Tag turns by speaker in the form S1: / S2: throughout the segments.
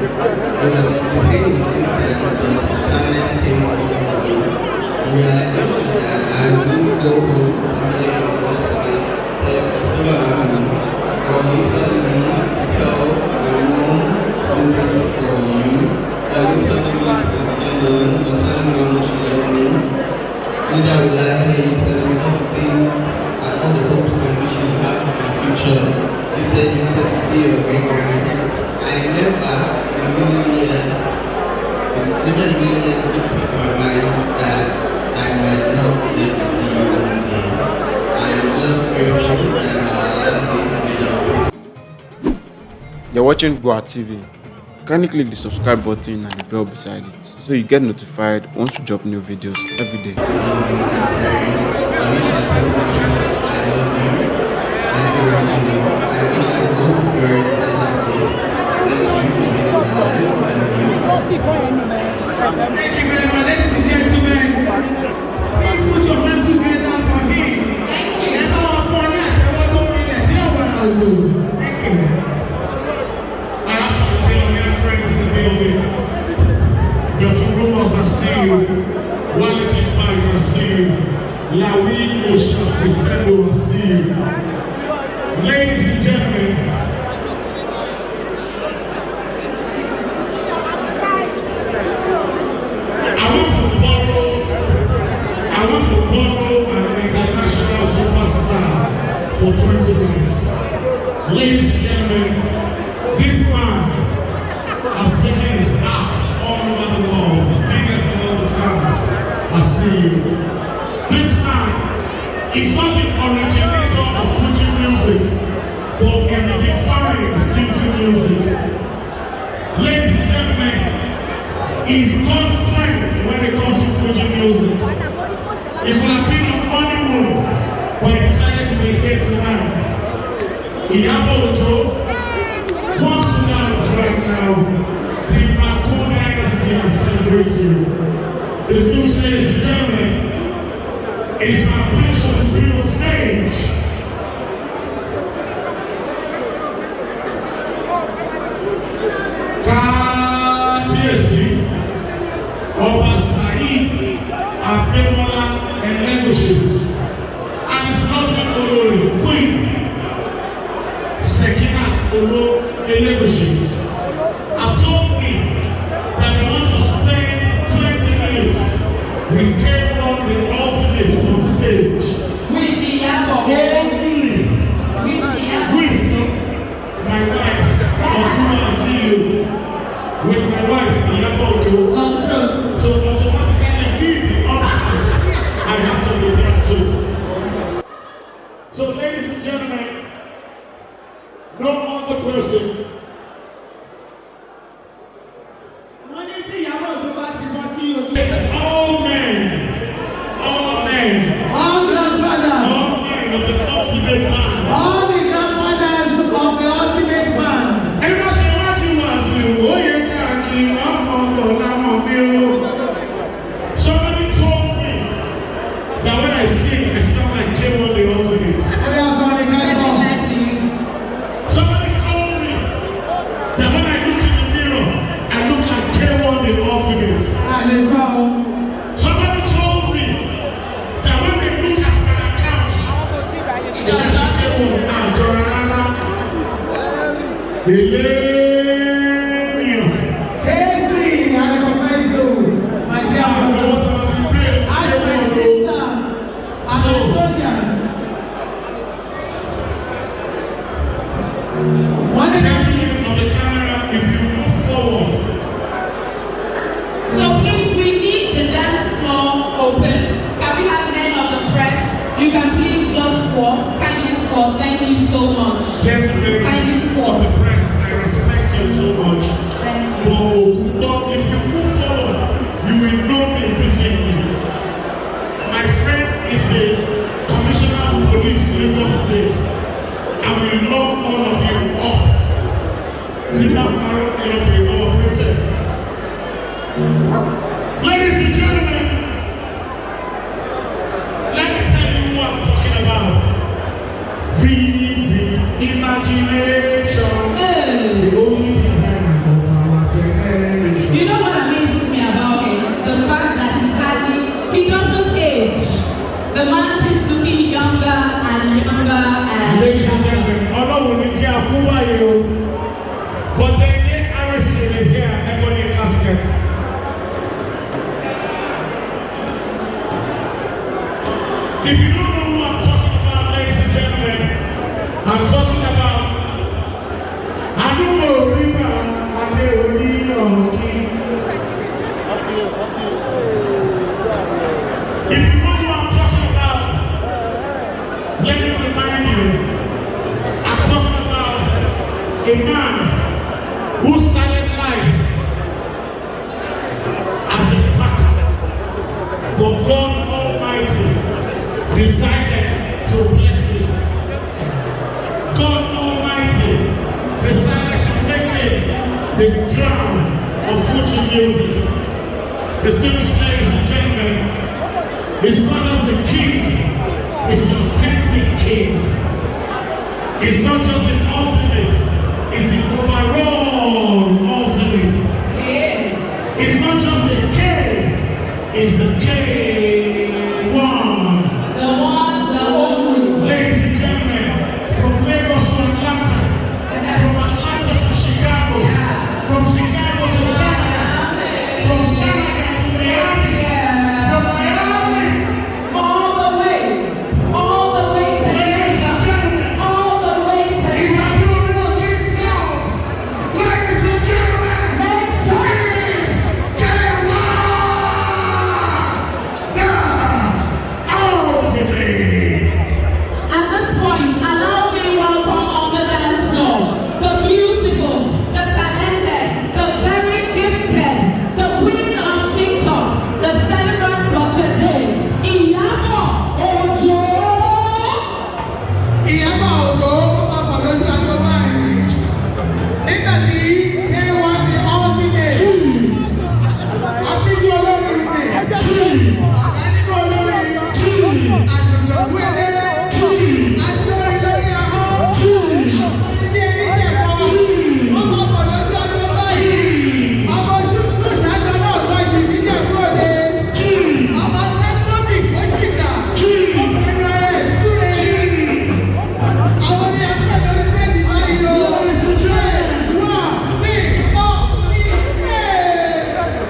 S1: You said you wanted to see your great grandparents. I never in a million years, put to my mind that I might not get to see you one day. I am just grateful that our last days together.
S2: You're watching GboahTv. Kindly click the subscribe button and the bell beside it so you get notified once we drop new videos every day.
S3: Thank you very much, ladies and gentlemen. Please put your hands together for him. Thank you. Thank you. I have some billionaire friends in the building. Dr. Rumors, I see you. Wally Big Bite, I see you. Laide Bakare, I see you. Ladies and gentlemen, I want to borrow an international superstar for 20 minutes. Ladies and gentlemen, this man has taken his art all over the world, the biggest of all the stars. I see you. This man is not the originator of Fuji music, but he redefined Fuji music. Ladies and gentlemen, he's God sent when it comes to Fuji music. It would have been on honeymoon, but he decided to be here tonight. Iyabo Ojo wants to dance right now. The Bukola dynasty has celebrated you. Distinguished ladies and gentlemen, it is my pleasure to bring on stage Eniola Ajao and his lovely Queen Sikiratu have told me that they want to spend 20 minutes with K1 the ultimate on stage.
S4: With Iyabo
S3: with my wife. I see you. With my wife, Iyabo Ojo. So automatically be the husband. I have to be there too. So ladies and gentlemen, no other person. All men, all grandfathers, all men of the ultimate man, all the grandfathers of the ultimate man. Everybody say what you want to. Oh yeah, Kaki, somebody told me that when I sing, I sound like K1 the ultimate. Somebody told me that when I look in the mirror, I look like K1 the ultimate. Somebody told me that when they look at my accounts, they like K1 now, Jorana. Casey, I recognize you. My dear, I know what I'm going to play. As my sister, as my soldiers. One gentleman of the camera, if you move forward.
S4: So please, we need the dance floor open. Can we have men of the press? You can please just squat. Kindly squat. Thank you so much.
S3: Gentlemen
S4: kindly
S3: of
S4: squat.
S3: the press, I respect If you don't know who I'm talking about, ladies and gentlemen, I'm talking about Adeeyo Ojo. If you know who I'm talking about, let me remind you, I'm talking about a man who started life as a packer, but God Almighty decided to bless him. God Almighty decided to make him the crown of future music. Distinguished ladies and gentlemen, his father's the king, he's the authentic king. He's not just the ultimate, he's the overall ultimate.
S4: Yes.
S3: It's not just the K, it's the K1.
S4: The one, the only.
S3: Ladies and gentlemen, from Lagos to Atlanta, from Atlanta to Chicago, from Chicago to Canada, from Canada to Miami, from Miami.
S4: All the way to
S3: Ladies and gentlemen,
S4: all the way to
S3: he's a new look himself. Ladies and gentlemen,
S4: Make sure.
S3: please get ultimate.
S4: At this point, allow me welcome on the dance floor the beautiful, the talented, the very gifted, the queen of TikTok, the celebrant for today, Iyabo Ojo.
S5: Iyabo Ojo ó máa pọ̀ lójú agbo báyìí. Nígbà tí K1 the ultimate, àfijọ́ olórin ni, ọ̀gá nínú olórin, àjòjògbó eléré, adúlórí lórí ahọ́n, àkọ́ni bí ẹni jẹ̀kọ́, ó máa pọ̀ lójú agbo báyìí. Ọmọ ṣùkú ṣáájú náà lọ́jì níjẹ̀bú òde. Ọmọ tẹ́tọ́bì fóṣìkà, ó fẹ́nu ara ẹ̀ súre. Àwọn ní ẹgbẹ́ lórí sẹ́ẹ̀tì báyìí o.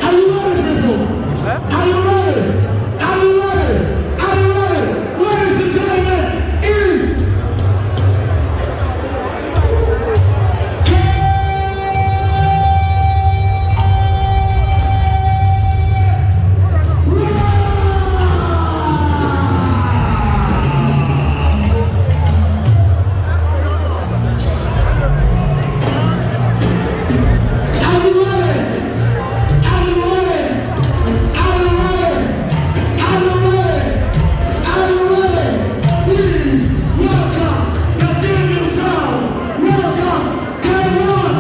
S4: Are you ready, people? Are you ready? Are you ready? Are you ready? Ladies and gentlemen, it is Are you ready? Are you ready? Are you ready? Are you ready? Are you ready? Please welcome the Adeeyo sound. Welcome, K1.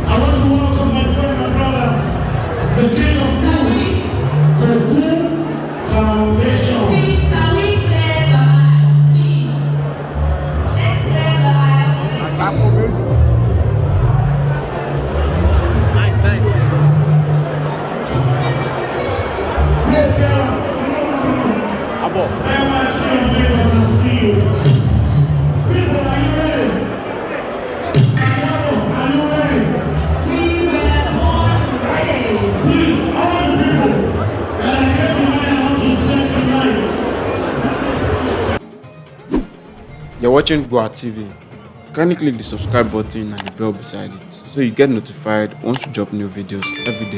S3: I want to welcome my friend, my brother, the king of Ghana, to the Ghana Foundation.
S4: Please, can we clear the aisle, please? Let's clear the aisle.
S3: Hey, girl, I am actually in Lagos to see you. People, are you ready? Iyabo, are you ready?
S4: We were born ready.
S3: Please, all the people that are here tonight want to spend tonight.
S2: You're watching GboahTv. Kindly click the subscribe button and the bell beside it so you get notified once we drop new videos every day.